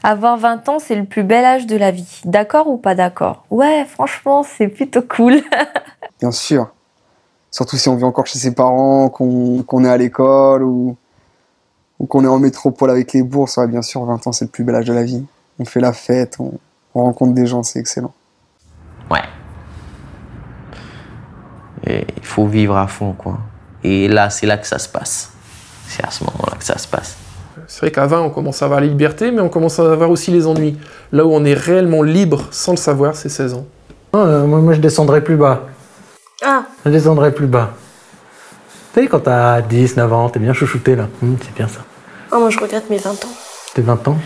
Avoir 20 ans, c'est le plus bel âge de la vie. D'accord ou pas d'accord? Ouais, franchement, c'est plutôt cool. Bien sûr. Surtout si on vit encore chez ses parents, qu'on est à l'école ou qu'on est en métropole avec les bourses. Ouais, bien sûr, 20 ans, c'est le plus bel âge de la vie. On fait la fête, on rencontre des gens, c'est excellent. Ouais. Et il faut vivre à fond, quoi. Et là, c'est là que ça se passe. C'est à ce moment-là que ça se passe. C'est vrai qu'à 20, on commence à avoir les libertés, mais on commence à avoir aussi les ennuis. Là où on est réellement libre, sans le savoir, c'est 16 ans. Moi, je descendrai plus bas. Ah. Je descendrai plus bas. Tu sais, quand t'as 10, 9 ans, t'es bien chouchouté, là. C'est bien ça. Oh, moi, je regrette mes 20 ans. T'es 20 ans?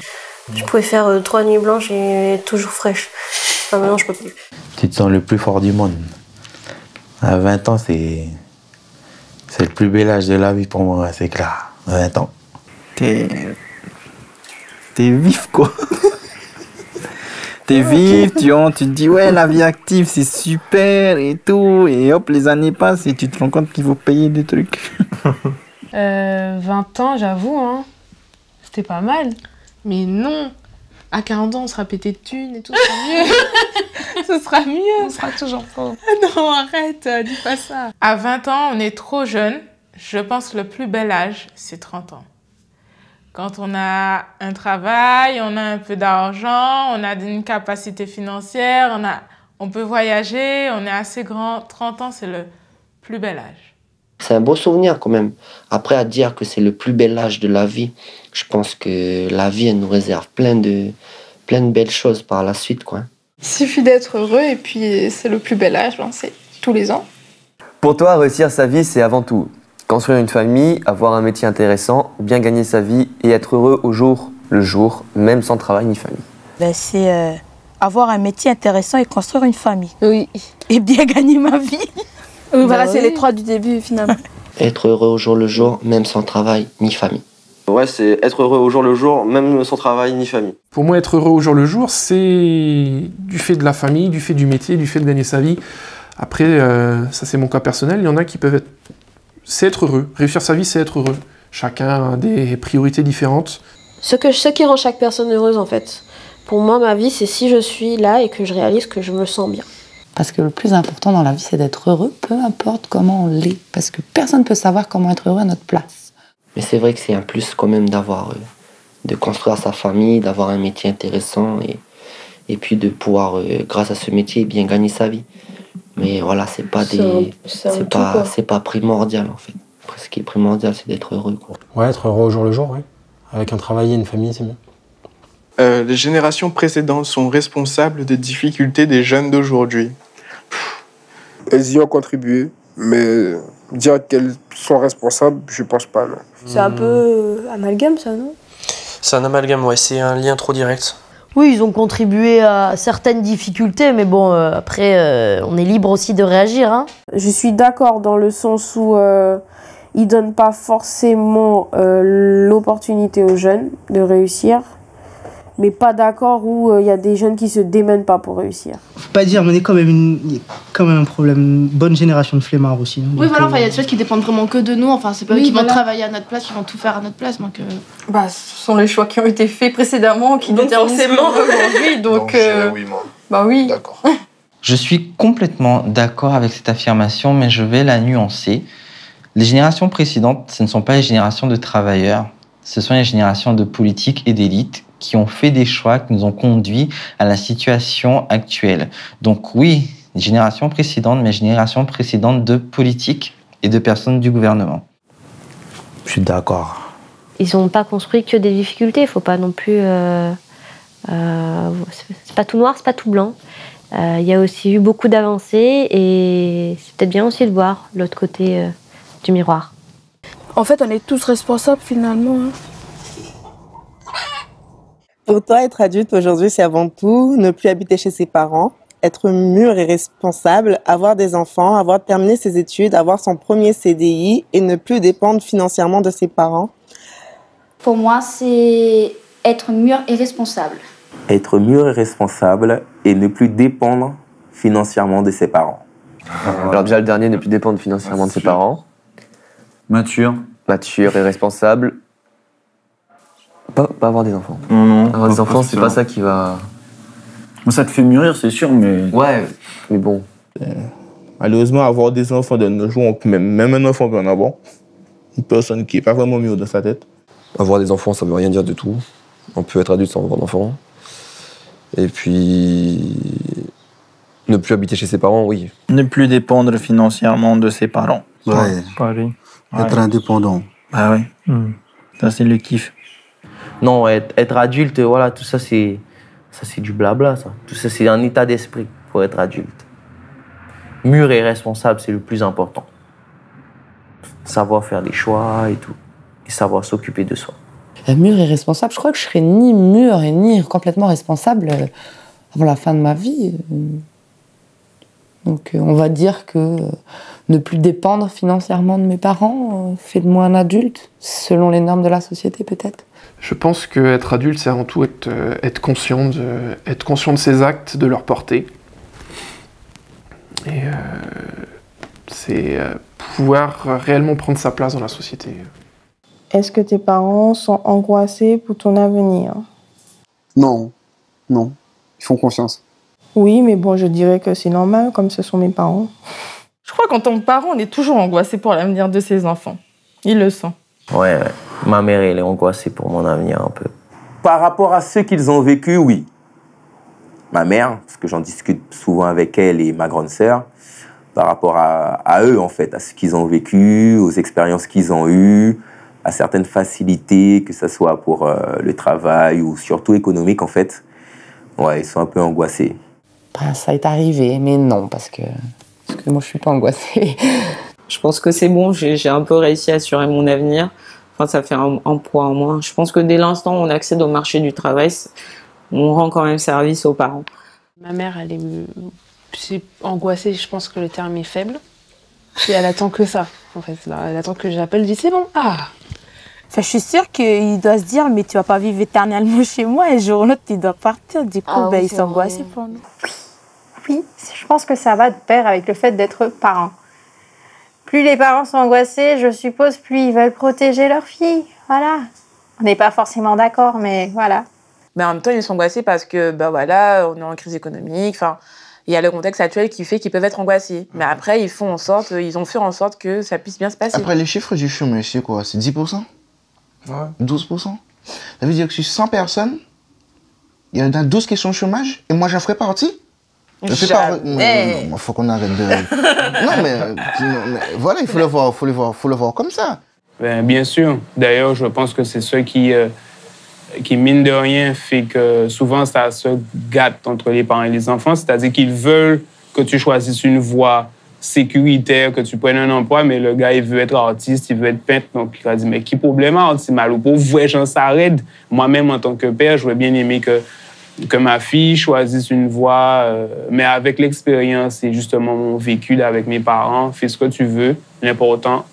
Je pouvais faire 3 nuits blanches et être toujours fraîche. Ah, maintenant, je peux plus. Tu te sens le plus fort du monde. À 20 ans, c'est le plus bel âge de la vie pour moi, c'est clair. 20 ans. T'es vif, quoi. T'es vif, tu te dis, ouais, la vie active, c'est super et tout. Et hop, les années passent et tu te rends compte qu'il faut payer des trucs. 20 ans, j'avoue, hein, c'était pas mal. Mais non, à 40 ans, on sera pété de thunes et tout, ce sera mieux. Ce sera mieux. On sera toujours pauvre. Non, arrête, dis pas ça. À 20 ans, on est trop jeune. Je pense que le plus bel âge, c'est 30 ans. Quand on a un travail, on a un peu d'argent, on a une capacité financière, on peut voyager, on est assez grand. 30 ans, c'est le plus bel âge. C'est un beau souvenir quand même. Après, à dire que c'est le plus bel âge de la vie, je pense que la vie, elle nous réserve plein de belles choses par la suite, quoi. Il suffit d'être heureux et puis c'est le plus bel âge, c'est tous les ans. Pour toi, réussir sa vie, c'est avant tout construire une famille, avoir un métier intéressant, bien gagner sa vie et être heureux au jour le jour, même sans travail ni famille. C'est avoir un métier intéressant et construire une famille. Oui. Et bien gagner ma vie. Oui, voilà, c'est les trois du début finalement. Être heureux au jour le jour, même sans travail ni famille. Ouais, c'est être heureux au jour le jour, même sans travail ni famille. Pour moi, être heureux au jour le jour, c'est du fait de la famille, du fait du métier, du fait de gagner sa vie. Après, ça c'est mon cas personnel, il y en a qui peuvent être... C'est être heureux. Réussir sa vie, c'est être heureux. Chacun a des priorités différentes. Ce qui rend chaque personne heureuse, en fait. Pour moi, ma vie, c'est si je suis là et que je réalise que je me sens bien. Parce que le plus important dans la vie, c'est d'être heureux, peu importe comment on l'est. Parce que personne ne peut savoir comment être heureux à notre place. Mais c'est vrai que c'est un plus quand même de construire sa famille, d'avoir un métier intéressant et puis de pouvoir, grâce à ce métier, bien gagner sa vie. Mais voilà, c'est pas primordial en fait. Après, ce qui est primordial, c'est d'être heureux, quoi. Ouais, être heureux au jour le jour, oui. Avec un travail et une famille, c'est bien. Les générations précédentes sont responsables des difficultés des jeunes d'aujourd'hui. Elles y ont contribué, mais dire qu'elles sont responsables, je pense pas, non. C'est un peu amalgame, ça, non? C'est un amalgame, ouais, c'est un lien trop direct. Oui, ils ont contribué à certaines difficultés, mais bon, après, on est libre aussi de réagir, hein. Je suis d'accord dans le sens où ils donnent pas forcément l'opportunité aux jeunes de réussir, mais pas d'accord où il y a des jeunes qui se démènent pas pour réussir. Faut pas dire, mais on est quand même un problème, une bonne génération de flemmards aussi. Hein, oui, voilà, il y a des choses qui dépendent vraiment que de nous, enfin, c'est pas eux qui vont travailler à notre place, qui vont tout faire à notre place, donc... Bah, ce sont les choix qui ont été faits précédemment, qui déterminent forcément aujourd'hui, donc oui, moi. Bah oui. D'accord. Je suis complètement d'accord avec cette affirmation, mais je vais la nuancer. Les générations précédentes, ce ne sont pas les générations de travailleurs, ce sont les générations de politiques et d'élites qui ont fait des choix qui nous ont conduits à la situation actuelle. Donc oui, les générations précédentes, mais générations précédentes de politiques et de personnes du gouvernement. Je suis d'accord. Ils n'ont pas construit que des difficultés, il ne faut pas non plus... c'est pas tout noir, c'est pas tout blanc. Il y a aussi eu beaucoup d'avancées et c'est peut-être bien aussi de voir l'autre côté du miroir. En fait, on est tous responsables finalement. Hein. Pour toi, être adulte aujourd'hui, c'est avant tout ne plus habiter chez ses parents, être mûr et responsable, avoir des enfants, avoir terminé ses études, avoir son premier CDI et ne plus dépendre financièrement de ses parents. Pour moi, c'est être mûr et responsable. Être mûr et responsable et ne plus dépendre financièrement de ses parents. Alors déjà, le dernier, ne plus dépendre financièrement de ses parents. Mature. Mature et responsable. Pas avoir des enfants. Non. Avoir des enfants, c'est pas ça qui va... Ça te fait mûrir, c'est sûr, mais... Ouais, mais bon. Malheureusement, avoir des enfants de nos jours, même un enfant peut en avoir. Une personne qui n'est pas vraiment mûre dans sa tête. Avoir des enfants, ça veut rien dire du tout. On peut être adulte sans avoir d'enfants. Et puis... ne plus habiter chez ses parents, oui. Ne plus dépendre financièrement de ses parents. Ouais. Pareil. Être indépendant. Ah ouais. Ça, c'est le kiff. Non, être adulte, voilà, tout ça, c'est du blabla, ça. Tout ça, c'est un état d'esprit pour être adulte. Mûr et responsable, c'est le plus important. Savoir faire des choix et tout. Et savoir s'occuper de soi. Mûr et responsable, je crois que je serais ni mûr et ni complètement responsable avant la fin de ma vie. Donc on va dire que ne plus dépendre financièrement de mes parents fait de moi un adulte, selon les normes de la société peut-être. Je pense qu'être adulte, c'est avant tout être conscient de ses actes, de leur portée. Et c'est pouvoir réellement prendre sa place dans la société. Est-ce que tes parents sont angoissés pour ton avenir? Non. Ils font confiance. Oui, mais bon, je dirais que c'est normal, comme ce sont mes parents. Je crois qu'en tant que parent, on est toujours angoissé pour l'avenir de ses enfants. Il le sent. Ouais. Ma mère, elle est angoissée pour mon avenir un peu. Par rapport à ce qu'ils ont vécu, oui. Ma mère, parce que j'en discute souvent avec elle et ma grande sœur, par rapport à eux, en fait, à ce qu'ils ont vécu, aux expériences qu'ils ont eues, à certaines facilités, que ce soit pour le travail ou surtout économique, en fait. Ouais, ils sont un peu angoissés. Ça est arrivé, mais non, parce que moi je suis pas angoissée. Je pense que c'est bon, j'ai un peu réussi à assurer mon avenir. Enfin, ça fait un poids en moins. Je pense que dès l'instant où on accède au marché du travail, on rend quand même service aux parents. Ma mère, elle est angoissée, je pense que le terme est faible. Et elle attend que ça, en fait. Là, elle attend que j'appelle, je dis c'est bon. Ah. Enfin, je suis sûre qu'il doit se dire, mais tu vas pas vivre éternellement chez moi, et un jour ou l'autre, tu dois partir. Du coup, il s'angoisse pour nous. Oui, je pense que ça va de pair avec le fait d'être parent. Plus les parents sont angoissés, je suppose, plus ils veulent protéger leur fille. Voilà. On n'est pas forcément d'accord, mais voilà. Mais en même temps, ils sont angoissés parce que, voilà, on est en crise économique. Enfin, il y a le contexte actuel qui fait qu'ils peuvent être angoissés. Mais après, ils ont fait en sorte que ça puisse bien se passer. Après, les chiffres du chômage, c'est quoi? C'est 10%? Ouais. 12%? Ça veut dire que sur 100 personnes, il y en a 12 qui sont au chômage, et moi, j'en ferai partie? Il faut qu'on arrête de... non, mais voilà, il faut le voir comme ça. Bien sûr. D'ailleurs, je pense que c'est ce qui, mine de rien, fait que souvent, ça se gâte entre les parents et les enfants. C'est-à-dire qu'ils veulent que tu choisisses une voie sécuritaire, que tu prennes un emploi, mais le gars, il veut être artiste, il veut être peintre. Donc, il va dire, mais qui problème, c'est mal ou pauvre, ouais, j'en s'arrête. Moi-même, en tant que père, j'aurais bien aimé que ma fille choisisse une voie, mais avec l'expérience et justement mon vécu là, avec mes parents, fais ce que tu veux. L'important,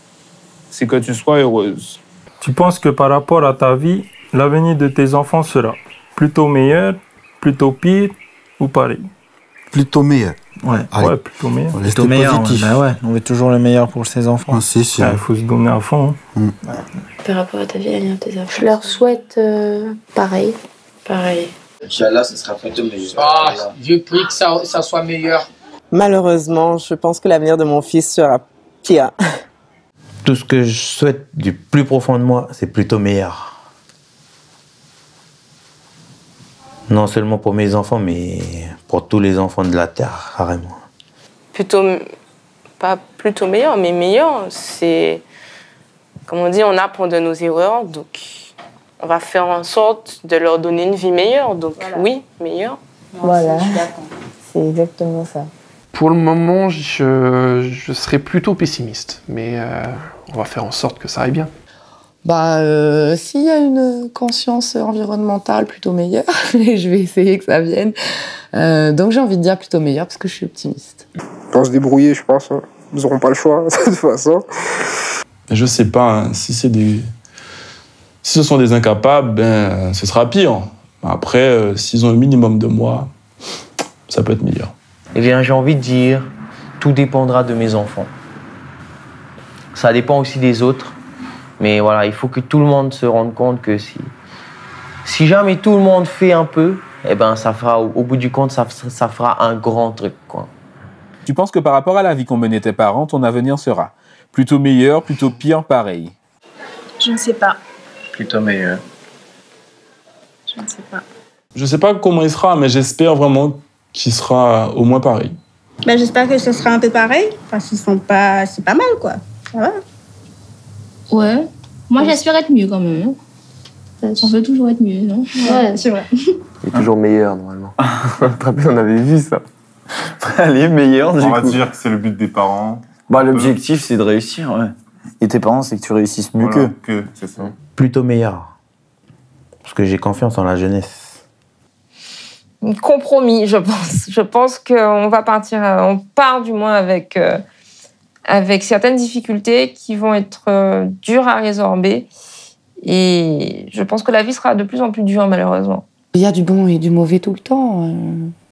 c'est que tu sois heureuse. Tu penses que par rapport à ta vie, l'avenir de tes enfants sera plutôt meilleur, plutôt pire ou pareil? Plutôt meilleur. Ouais, plutôt meilleur. Plutôt meilleur, on veut toujours le meilleur pour ses enfants. C'est sûr. Il faut se donner à fond. Par rapport à ta vie, l'avenir de tes enfants, je leur souhaite pareil. Pareil. Inch'Allah, ce sera plutôt meilleur. Ah, Dieu prie que ça soit meilleur. Malheureusement, je pense que l'avenir de mon fils sera pire. Tout ce que je souhaite du plus profond de moi, c'est plutôt meilleur. Non seulement pour mes enfants, mais pour tous les enfants de la Terre, carrément. Pas plutôt meilleur, mais meilleur, c'est... Comme on dit, on apprend de nos erreurs, donc... On va faire en sorte de leur donner une vie meilleure. Donc oui, meilleure. Voilà, c'est exactement ça. Pour le moment, je serais plutôt pessimiste. Mais on va faire en sorte que ça aille bien. S'il y a une conscience environnementale plutôt meilleure, je vais essayer que ça vienne. Donc j'ai envie de dire plutôt meilleure parce que je suis optimiste. Pour se débrouiller, je pense. Hein. Ils n'auront pas le choix, de toute façon. Je sais pas, hein, si ce sont des incapables, ce sera pire. Après, s'ils ont un minimum de moi, ça peut être meilleur. Eh bien, j'ai envie de dire, tout dépendra de mes enfants. Ça dépend aussi des autres. Mais voilà, il faut que tout le monde se rende compte que Si jamais tout le monde fait un peu, eh ben ça fera, au bout du compte, ça fera un grand truc, quoi. Tu penses que par rapport à la vie qu'ont menée tes parents, ton avenir sera plutôt meilleur, plutôt pire, pareil? Je ne sais pas. Plutôt meilleur. Je ne sais pas. Je sais pas comment il sera, mais j'espère vraiment qu'il sera au moins pareil. Bah, j'espère que ce sera un peu pareil. Enfin, c'est pas mal, quoi. Ça va. Ouais. Moi, j'espère être mieux quand même. On peut toujours être mieux, non? Ouais, c'est vrai. Il est toujours meilleur, normalement. On avait vu ça. Elle est meilleure, du coup. On va dire que c'est le but des parents. Bah, l'objectif, c'est de réussir, ouais. Et tes parents, c'est que tu réussisses mieux qu'eux. C'est ça. Plutôt meilleur. Parce que j'ai confiance en la jeunesse. Compromis, je pense. Je pense qu'on va partir, on part du moins avec certaines difficultés qui vont être dures à résorber. Et je pense que la vie sera de plus en plus dure, malheureusement. Il y a du bon et du mauvais tout le temps.